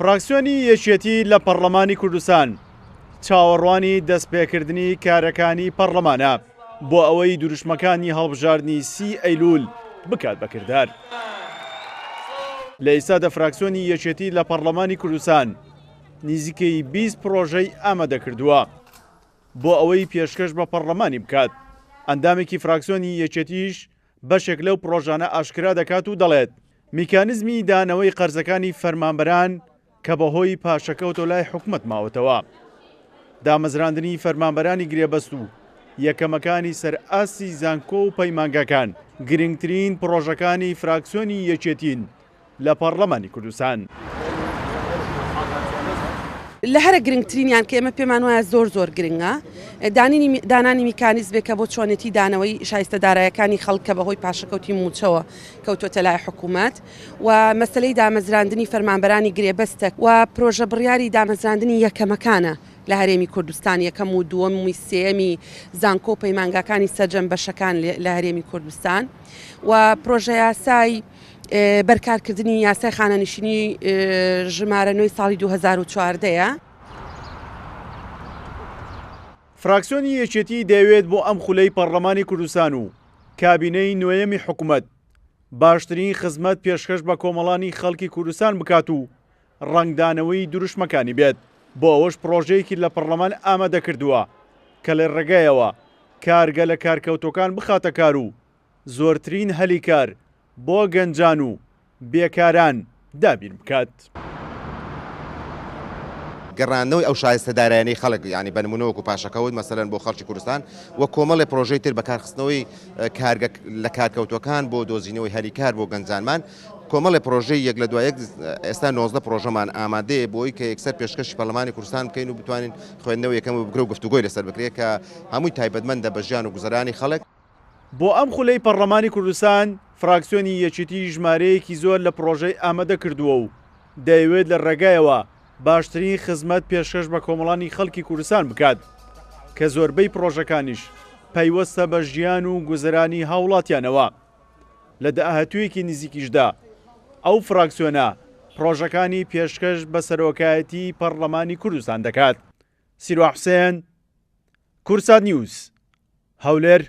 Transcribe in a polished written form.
فراکسیۆنی یەکێتی لە پەرلەمانی کوردستان چاوەڕوانی دەستپێکردنی کارەکانی پەرلەمانە بۆ ئەوەی دروشمەکانی هەڵبژاردننی 30 ئەیلول بکات بەکردار. لە ئێستادا فراکسیۆنی یەکێتی لە پەرلەمانی کوردستان نزیکەی 20 پرۆژەی ئامادە کردووە بۆ ئەوەی پێشکەش بە پەرلەمانی بکات. ئەندامێکی فراکسیۆنی یەکێتیش بەشێک لەو پرۆژانە ئاشکرا دەکات و دەڵێت میکانیزمی دانەوەی قەرزەکانی فەرمانبەران کە بەهۆی پاشەکەوتۆ لای حکومەت ماوەتەوە، دامەزراندنی فەرمانبەرانی گرێبەست و یەکەمەکانی سەرئاسی زانکۆ و پەیمانگەکان گرنگترین پرۆژەکانی فراکسیۆنی یەکێتین لە پەرلەمانی کوردستان. لە هەرە گرنگترینیان کە ئێمە پێمان وایە زۆر گرنگە دانانی میکانیزمێکە بۆ چۆنێتی دانەوەی شایستەدارایەکانی خەڵکە بەهۆی پاشەکەوتی موچەوە کەوتۆتە لای حکوومەت و مەسلەی دامەزراندنی فەرمانبەرانی گرێبەستە و پرۆژە بڕیاری دامەزراندنی یەکەمەکانە لە هەرێمی کوردستان، یەکەم و دووەمی سێمی زانکۆ پەیمانگاکانی سەرجەم بەشەکان لە هەرێمی کوردستان و پرۆژە یاسای بەرکارکردنی یاسای خانەنشینی ژمارە 9 ساڵی 2014. فراکسیۆنی یەکێتی دەیەوێت بۆ ئەم خولەی پەرلەمانی کوردستان و کابینەی نوێیەمی حکوومەت باشترین خزمەت پێشکەش بە کۆمەڵانی خەڵکی کوردستان بکات و ڕنگدانەوەی دروشمەکانی بێت. بۆ ئەوەش پرۆژەیەکی لە پەرلەمان ئامادە کردووە کە لە ڕێگایەوە کارگە لە کارکەوتەکان بخاتە کار و زۆرترین هەلی کار بۆ گەنجان و بێکاران دابین بکات. گەڕاندنەوەی ئەو شایستەدارایانەی خەڵک ینی بەنمونەوەکو پاشەکەوت مەسەلەن بۆ خەڵکی کوردستان وە کۆمەڵی پرۆژەی تر بەکارخستنەوەی لە کارکەوتەکان بۆ دۆزینەوەی هەلی کار بۆ گەنجانمان کۆمەڵی پرۆژەی یەک لە دوای یەک ئێستا 19 پرۆژەمان ئامادەیە بۆی کە یەکسەر پێشکەشی پەرلەمانی کوردستان بکەین و بتوانین خوێندنەوە یەکەم و بگرە و گفتوگۆی لەسەر بکرێت کە هەمووی تایبەتمەندە بە ژیان و گوزەرانی خەڵک. بۆ ئەم خولەی پەرلەمانی کوردستان فراکسیۆنی یەکێتی ژمارەیەکی زۆر لە پرۆژەی ئامادە کردووە و دەیەوێت لە ڕێگایەوە باشترین خزمەت پێشکەش بە کۆمەڵانی خەڵکی کوردستان بکات کە زۆربەی پرۆژەکانیش پەیوەستە بە ژیان و گوزەرانی هاوڵاتیانەوە. لە داهاتوویەکی نزیکیشدا ئەو فراکسیۆنە پرۆژەکانی پێشکەش بە سەرۆکایەتی پەرلەمانی کوردستان دەکات. سیروان حوسێن، کورسات نیوز، هەولێر.